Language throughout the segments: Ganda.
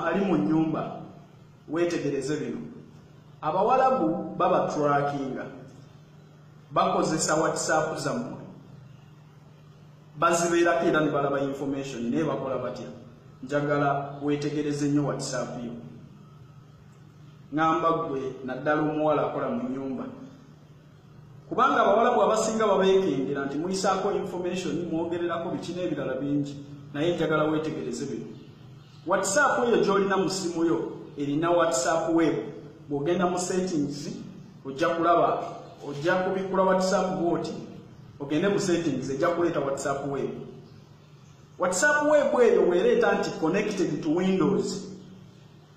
omwana ali mu nnyumba wetegereze bino. Abawalabu baba trackinga bakozesa WhatsApp zammwe bazibeerako era ne balaba information naye bakola batya. Njagala wetegereze nnyo WhatsApp yo. Ngamba gwe naddala omuwala akola mu nnyumba, kubanga abawalabu abasinga babeekengera nti muyisaako information mwogererako biki n'ebirala bingi, naye njagala wetegereze bino. WhatsApp eyo gy'olina mu simu yo erina WhatsApp web. Bw'ogenda mu settings ojja kulaba, ojja kubikula WhatsApp bwoti, ogende mu settings ejja kuleeta WhatsApp web. WhatsApp web eyo weereeta nti connected to Windows.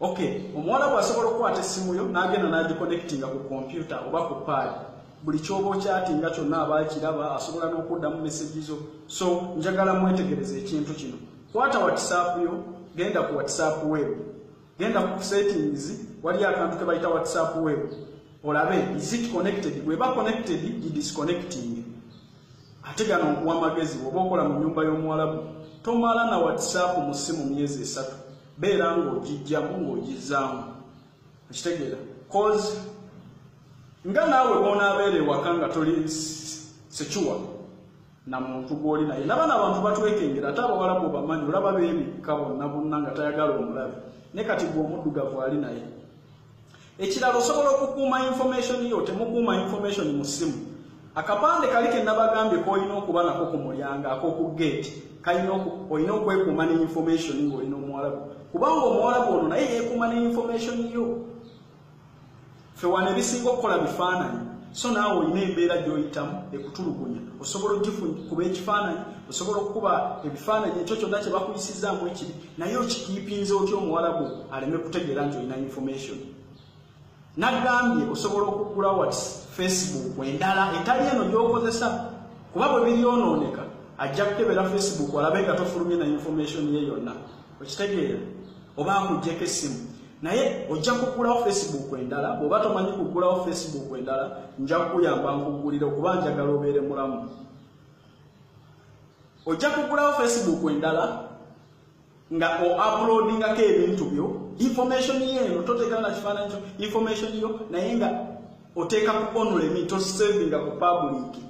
Okay, omuwala bw'asobola okukwata essimu yo n'agenda n'agiconnectinga ku computer oba ku pad, buli kyoba okyatinga kyonna aba akiraba, asobola n'okuddamu message zo. So njagala mwetegereze ekintu kino. Kwata WhatsApp yo, genda ku WhatsApp web, genda ku settings, wali akantu ke bayita WhatsApp web, olabe is it connected. Bweba connected gi disconnecting. Ate gano nkuwa amagezi bw'oba okola mu nnyumba y'omuwalabu tomala na WhatsApp mu ssimu myezi 3, beera ng'ogijjamu ng'ogizzaamu. Okitegeera? Cause nga naawe bw'onaabeera ewaka nga toli secure na muntu gw'oli naye. Laba n'abantu batwekengera, ate abawalabu bamanyi, olaba beebikka bonna bonna nga tayagala omulabe, ne kati gw'omuddugavu ali naye. Ekirala osobola okukuuma information yo, temukuuma information mu ssimu. Akapande kali ke nabagambye k'olina okuba nako ku mulyango ak'oku gate, olina okwekuuma ne information ng'olina omuwalabu, kubanga omuwalabu ono naye yeekuuma ne information yo. Ffe wano ebisinga okukola bifaananyi, so naawe olina embeera gy'oyitamu ekutulugunya. Osobola kuba ekifaananyi, osobola okukuba ebifaananyi, ekyo kyonna kye bakuyisizaamu ekiri, naye okikiipinze otyo omuwalabu aleme kutegeera nti olina information. Nagambye osobola okugula Facebook endala etali eno gy'okozesa, kuba bwe biryonooneka ajja kukebera Facebook alabe nga tofulumye na information ye yonna. Okitegeera? Oba akuggyeko essimu, naye ojja kugulawo Facebook endala. Bw'oba tomanyi kugulawo Facebook endala, nja kukuyamba nkugulire okuba njagala obeere mulamu. Ojja kugulawo Facebook endala nga o-uploadingako ebintu byo, information yeno toteekala na kifaananyi kyo, information yo naye nga oteeka ku onulemi, tosavinga ku public.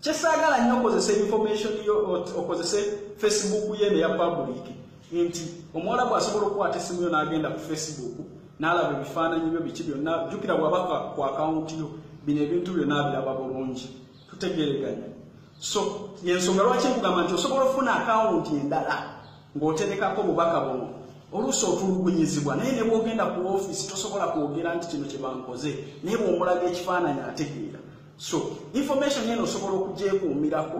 Kyesaagala nnyo okozesa information yo, okozese Facebook yeno eya public, nti omuwala bw'asobola okukwata essimu yo n'agenda ku Facebook n'alaba ebifaananyi byo biki byonna. Jjukira bw'aba ku akawunti yo, bino ebintu byonna abiraba bulungi. Tutegereganya. So yensonga lwaki nkugamba nti osobola okufuna akawunti endala ng'oterekako obubaka buno. Oluusi otulugunyizibwa, naye ne bw'ogenda ku ofiisi tosobola kwogera nti kino kye bankoze, naye bw'omulaga ekifaananyi ategeera. So information eno osobola okugyekuumirako,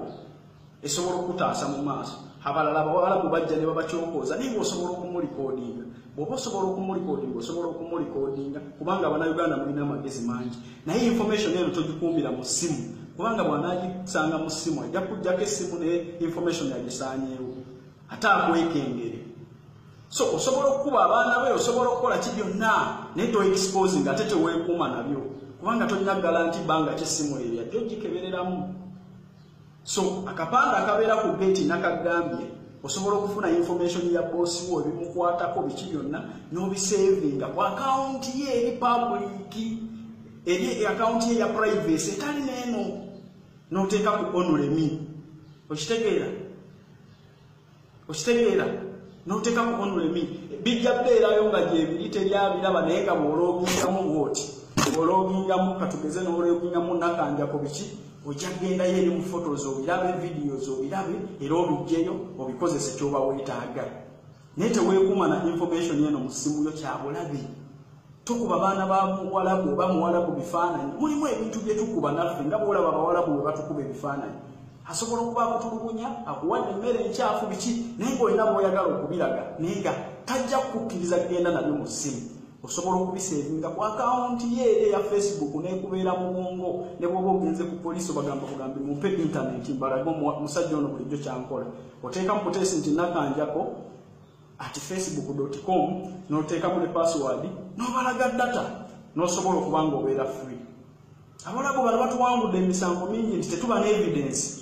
esobola okutaasa mu maaso. Abalala abawalabu bajja ne babakyokooza, naye osobola okumulikoodinga. Bw'oba osobola okumulikoodinga, osobola okumulikoodinga, kubanga Abannayuganda mulina amagezi mangi. Naye information eno togikuumira mu ssimu, kubanga bw'anaagisanga mu ssimu ajja kuggyako essimu naye information yagisaanyeewo, ate akwekengere. So osobola okukuba abaana be, osobola okukola ki byonna, naye to-exposing ate teweekuuma nabyo, kubanga tolina garanti bbanga ky'essimu eyo ajja ogikebereramu. So akapande akabeera ku gate nakagambye, osobola okufuna information ya bossi wo ebimukwatako biki byonna n'obisevinga ku akawunti ye eri public, eri akawunti ye ya privacy etali n'eno, n'oteeka ku onulemi. Okitegeera? Okitegeera? N'oteeka ku onulemi. Bijja beerayo nga gyebiri teryabiraba, naye nga bw'oloogingamu bw'oti, oloogingamu katugeze n'oloogingamu nakanjako biki, ojja kugendayo eri mu photos obirabe, videos obirabe, era obijjeyo obikozese ky'oba weetaaga. Naye teweekuuma na information eno mu ssimu yo, kyabulabe. Tukuba baana ba muwalabu oba muwalabu bifaananyi. Mulimu ebintu bye tukuba naffe nga bw'olaba abawalabu bwe batukuba ebifaananyi. Asobola okuba akutulugunya, akuwadde emmere enkyafu biki, naye ng'olina bw'oyagala okubiraga, naye nga tajja kukkiriza kugenda nabyo mu ssimu. Osobola okubisevinga ku akawunti ye eya Facebook n'ekubeera mu bwongo, ne bw'oba ogenze ku poliisi obagamba kugambe mumpe internet mbalage omusajja ono bulijjo kyankola. Oteeka mu kuteesi nti nakanjako @facebook.com, n'oteekamu ne password, n'obalaga data, n'osobola okuba ng'obeera free. Abalabu bano batuwangudde emisango mingi nti tetuba ne evidence.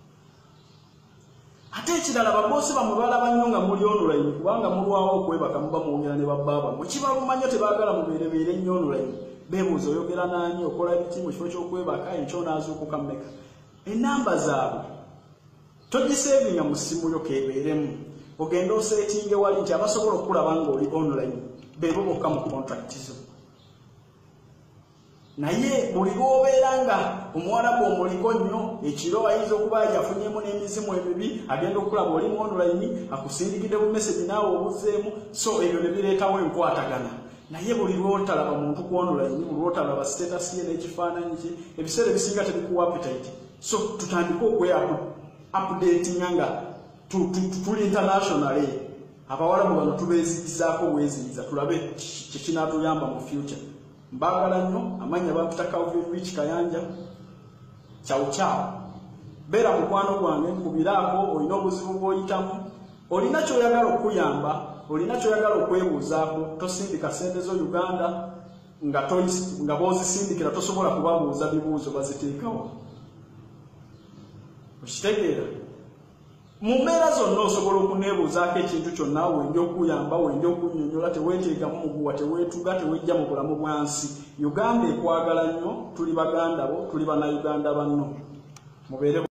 ate ekirala babosi bamwe balaba nnyo nga muli online kubanga mulwawo okwebaka muba mwogera ne babbaaba mukibaluma nnyo tebaagala mubeerebeere nnyo online beebuuza oyogera naani okola biki mu kifo ky'okwebaka ekyo naazuukuka mmeka ennamba zaabwe togiseevinga mu ssimu yo keebeeremu ogenda oseetinge wali nti abasobola okulaba ng'oli online beebo bokka mu contract zo naye buli lw'obeera nga omuwarabu omuliko nnyo ekiro ayinza okuba yafunyemu n'emizimu emibi agenda okulaba oli mu online akusindikidde bu message naawe obuzzeemu so ebyo ne bireetawo enkwatagana naye buli lw'otalaba muntu ku online buli lw'otalaba status ye n'ekifaananyi kye ebiseera ebisinga tebikuwa appetite so tutandike updatinga nga tuli internationally abawarabu bano tubeezigizaako bweziyiza tulabe kyekinatuyamba mu future mbagala nnyo amanya bampita Calvin Kayanja kyawukyawo beera mukwano gwange nkubiraako olina obuzibu bw'oyitamu olina kyoyagala okuyamba olina kyoyagala okwebuuzaako tosindika sente zo Uganda nga boozisindikira tosobola kubabuuza bibuuzo baziteekawo okitegeera mu mbeera zonna osobola okuneebuuzaako ekintu kyonna wendya okuyamba wendya okunnyonnyola teweeteekamu muguwa teweetuga tewejja mu bulamu bwansi Uganda ekwagala nnyo tuli baganda bo tuli bannayuganda banno mubeere